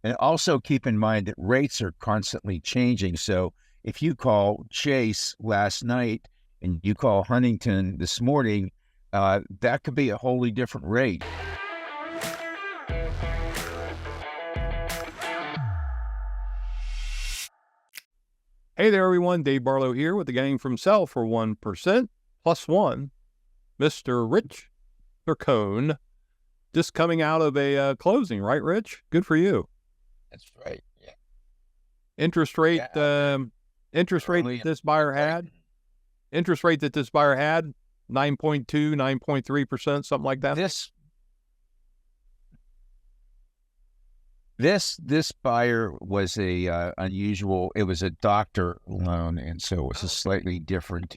And also keep in mind that rates are constantly changing. So if you call Chase last night and you call Huntington this morning, that could be a wholly different rate. Hey there, everyone. Dave Barlow here with the gang from Sell for 1% plus one, Mr. Rich Cercone, just coming out of a closing, right, Rich? Good for you. That's right. Yeah. Interest rate that this buyer had 9.2, 9.3%, something like that. This buyer was a unusual. It was a doctor loan, and so it was a slightly different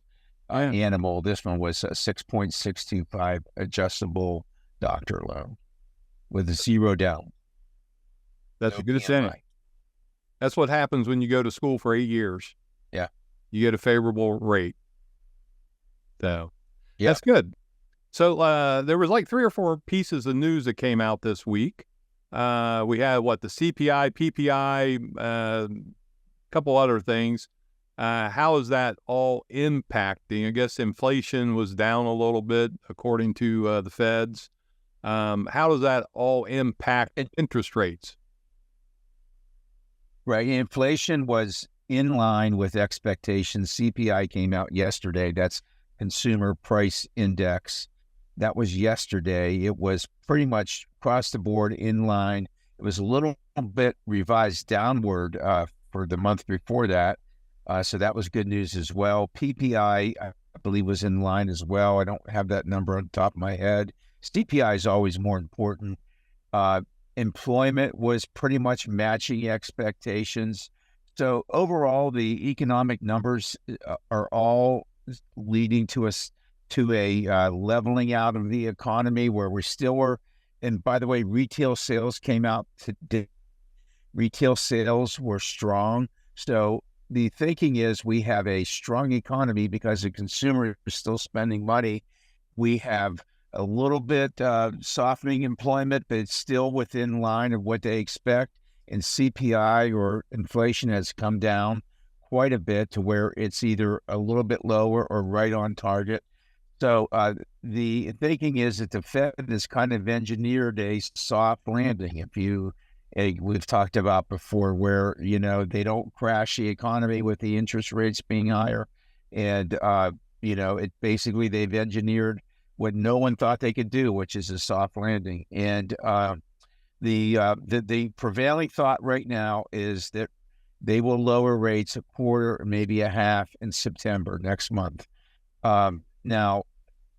animal. This one was a 6.625 adjustable doctor loan with a 0 down. That's a good thing. That's what happens when you go to school for 8 years. Yeah, you get a favorable rate. So that's good. So there was like 3 or 4 pieces of news that came out this week. We had the CPI, PPI, a couple other things. How is that all impacting? I guess inflation was down a little bit according to the feds. How does that all impact interest rates? Right. Inflation was in line with expectations. CPI came out yesterday. That's Consumer Price Index. That was yesterday. It was pretty much across the board in line. It was a little bit revised downward for the month before that. So that was good news as well. PPI, I believe, was in line as well. I don't have that number on the top of my head. CPI is always more important. Employment was pretty much matching expectations. So overall, the economic numbers are all leading to a leveling out of the economy where we still were. And by the way, retail sales came out today. Retail sales were strong. So the thinking is we have a strong economy because the consumer is still spending money. We have a little bit softening employment, but it's still within line of what they expect. And CPI or inflation has come down quite a bit to where it's either a little bit lower or right on target. So the thinking is that the Fed has kind of engineered a soft landing. We've talked about before where, they don't crash the economy with the interest rates being higher. And, basically they've engineered what no one thought they could do, which is a soft landing. And the prevailing thought right now is that they will lower rates a quarter, maybe a half in September next month. Now,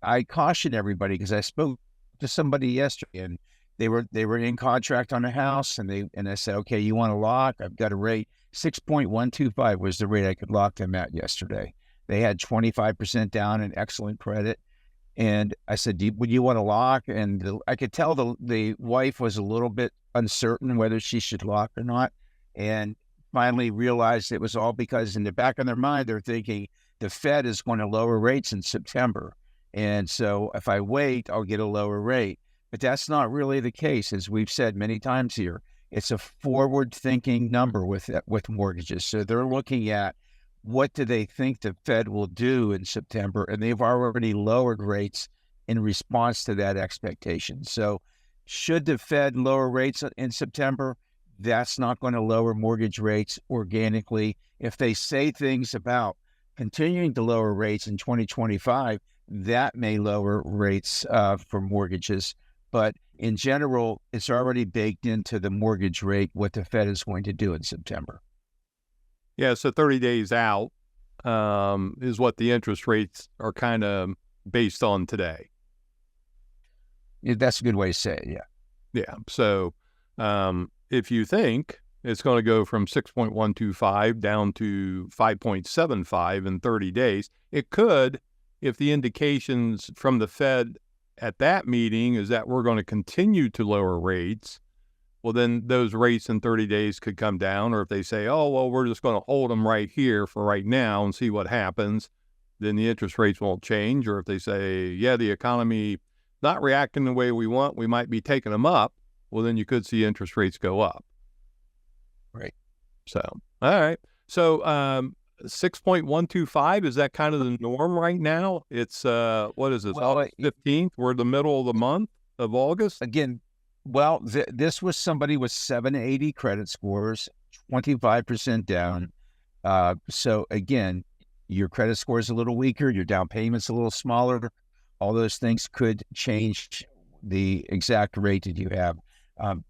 I caution everybody because I spoke to somebody yesterday, and they were in contract on a house, and I said, okay, you want to lock? I've got a rate 6.125 was the rate I could lock them at yesterday. They had 25% down and excellent credit. And I said, would you want to lock? And I could tell the wife was a little bit uncertain whether she should lock or not. And finally realized it was all because in the back of their mind, they're thinking the Fed is going to lower rates in September. And so if I wait, I'll get a lower rate. But that's not really the case. As we've said many times here, it's a forward-thinking number with mortgages. So they're looking at what do they think the Fed will do in September, and they've already lowered rates in response to that expectation. So should the Fed lower rates in September, that's not going to lower mortgage rates organically. If they say things about continuing to lower rates in 2025, that may lower rates for mortgages. But in general, it's already baked into the mortgage rate what the Fed is going to do in September. Yeah, so 30 days out is what the interest rates are kind of based on today. Yeah, that's a good way to say it, yeah. Yeah, so if you think it's going to go from 6.125 down to 5.75 in 30 days, it could, if the indications from the Fed at that meeting is that we're going to continue to lower rates, well, then those rates in 30 days could come down. Or if they say, oh, well, we're just going to hold them right here for right now and see what happens, then the interest rates won't change. Or if they say, yeah, the economy not reacting the way we want, we might be taking them up, well, then you could see interest rates go up. Right. So, all right. So, 6.125, is that kind of the norm right now? It's, what is this, Well, August 15th? We're in the middle of the month of August. again, well, this was somebody with 780 credit scores, 25% down. So again, your credit score is a little weaker, your down payment's a little smaller. All those things could change the exact rate that you have.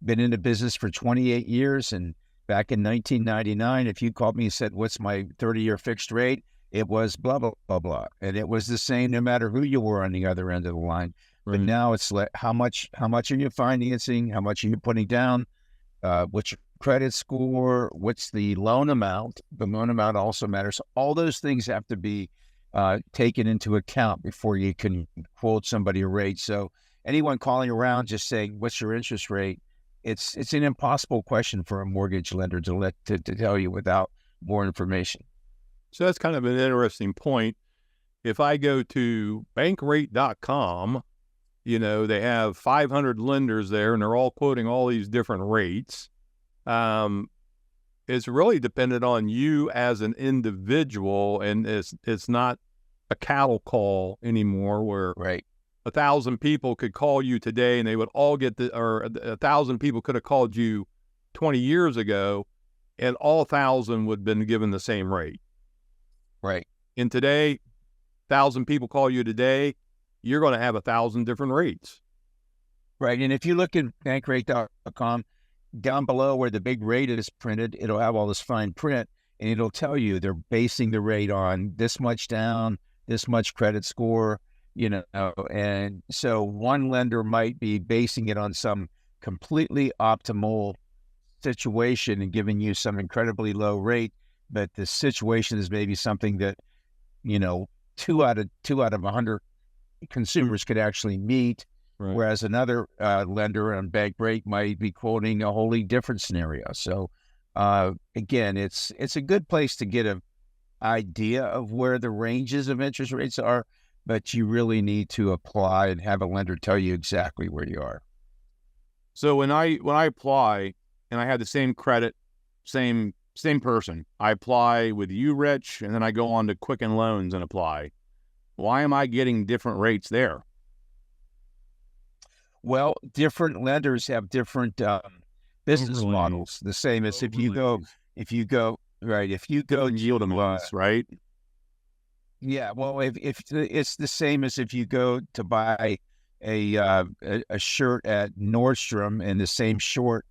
Been in the business for 28 years, and back in 1999, if you called me and said, "What's my 30-year fixed rate?" It was blah blah blah blah, and it was the same no matter who you were on the other end of the line. But Right. now it's like, how much are you financing? How much are you putting down? What's your credit score? What's the loan amount? The loan amount also matters. All those things have to be taken into account before you can quote somebody a rate. So anyone calling around just saying, "What's your interest rate?" It's an impossible question for a mortgage lender to tell you without more information. So that's kind of an interesting point. If I go to bankrate.com, they have 500 lenders there and they're all quoting all these different rates. It's really dependent on you as an individual, and it's not a cattle call anymore where Right. 1,000 people could call you today and they would all get or 1,000 people could have called you 20 years ago and all 1,000 would have been given the same rate. Right. And today, 1,000 people call you today, you're going to have 1,000 different rates. Right. And if you look at bankrate.com, down below where the big rate is printed, it'll have all this fine print, and it'll tell you they're basing the rate on this much down, this much credit score, and so one lender might be basing it on some completely optimal situation and giving you some incredibly low rate, but the situation is maybe something that, two out of 100 consumers could actually meet. Right. Whereas another lender on Bankrate might be quoting a wholly different scenario. So again, it's a good place to get an idea of where the ranges of interest rates are, but you really need to apply and have a lender tell you exactly where you are. So when I apply and I have the same credit, same person, I apply with you, Rich, and then I go on to Quicken Loans and apply. Why am I getting different rates there? Well, different lenders have different business Overlays. models. The same as if you go right, if you go yield amounts, right? yeah, well, if it's the same as if you go to buy a shirt at Nordstrom and the same shirt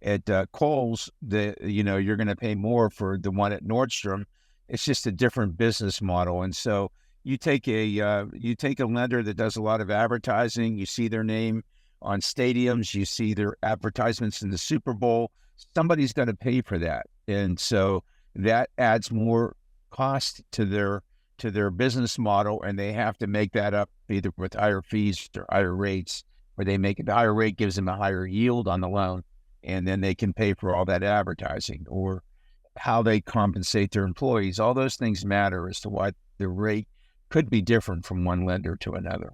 at Kohl's, you're going to pay more for the one at Nordstrom. It's just a different business model, and so you take a lender that does a lot of advertising. You see their name on stadiums. You see their advertisements in the Super Bowl. Somebody's going to pay for that, and so that adds more cost to their business model, and they have to make that up either with higher fees or higher rates, or they make it the higher rate gives them a higher yield on the loan, and then they can pay for all that advertising or how they compensate their employees. All those things matter as to why the rate could be different from one lender to another.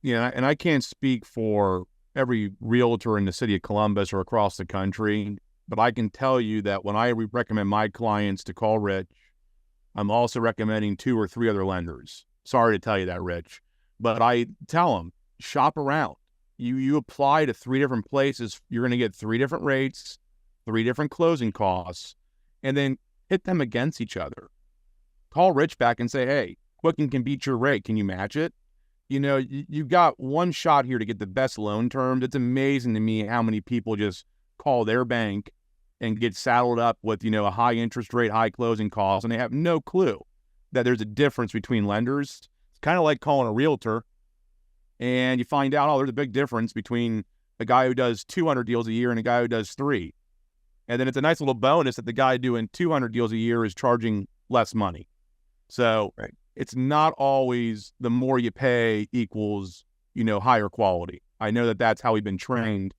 Yeah, and I can't speak for every realtor in the city of Columbus or across the country, but I can tell you that when I recommend my clients to call Rich, I'm also recommending 2 or 3 other lenders. Sorry to tell you that, Rich, but I tell them, shop around. You apply to 3 different places, you're going to get 3 different rates, 3 different closing costs, and then hit them against each other. Call Rich back and say, hey, Quicken can beat your rate. Can you match it? You've got one shot here to get the best loan terms. It's amazing to me how many people just call their bank and get saddled up with, a high interest rate, high closing costs, and they have no clue that there's a difference between lenders. It's kind of like calling a realtor and you find out, there's a big difference between a guy who does 200 deals a year and a guy who does 3. And then it's a nice little bonus that the guy doing 200 deals a year is charging less money. So Right. It's not always the more you pay equals, higher quality. I know that that's how we've been trained,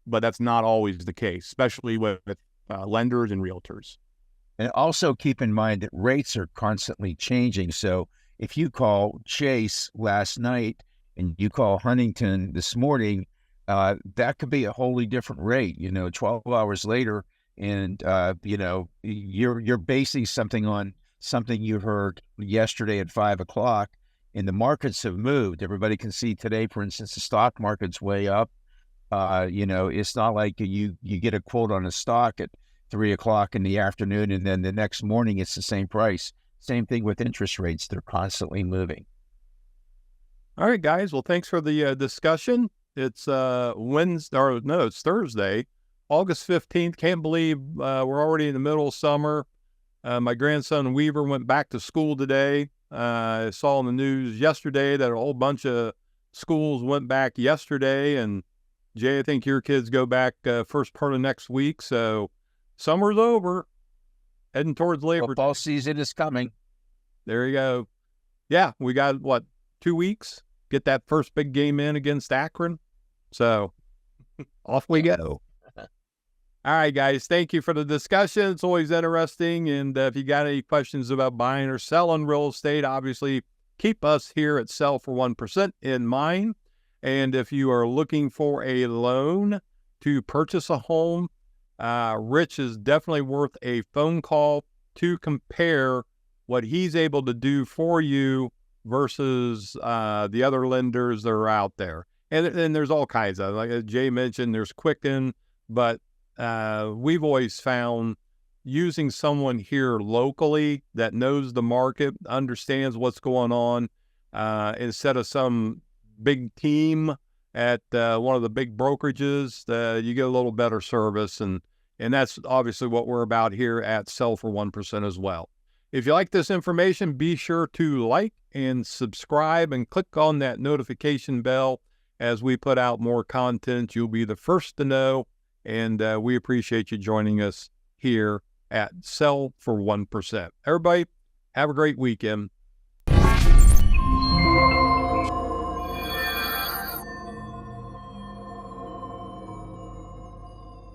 but that's not always the case, especially with lenders and realtors. And also keep in mind that rates are constantly changing. So if you call Chase last night and you call Huntington this morning, that could be a wholly different rate. 12 hours later, And you're basing something on something you heard yesterday at 5 o'clock, and the markets have moved. Everybody can see today, for instance, the stock market's way up. It's not like you get a quote on a stock at 3 o'clock in the afternoon, and then the next morning it's the same price. Same thing with interest rates; they're constantly moving. All right, guys. Well, thanks for the discussion. It's Wednesday, or no, it's Thursday, August 15th. Can't believe we're already in the middle of summer. My grandson Weaver went back to school today. I saw in the news yesterday that a whole bunch of schools went back yesterday. And Jay, I think your kids go back first part of next week. So summer's over, heading towards Labor Day. Football season is coming. There you go. Yeah, we got, 2 weeks? Get that first big game in against Akron. So off we go. All right, guys. Thank you for the discussion. It's always interesting. And if you got any questions about buying or selling real estate, obviously keep us here at Sell for 1% in mind. And if you are looking for a loan to purchase a home, Rich is definitely worth a phone call to compare what he's able to do for you versus the other lenders that are out there. And there's all kinds of, like Jay mentioned, there's Quicken, but we've always found using someone here locally that knows the market, understands what's going on, instead of some big team at one of the big brokerages, you get a little better service. And that's obviously what we're about here at Sell for 1% as well. If you like this information, be sure to like and subscribe and click on that notification bell as we put out more content. You'll be the first to know. And we appreciate you joining us here at Sell for 1%. Everybody, have a great weekend.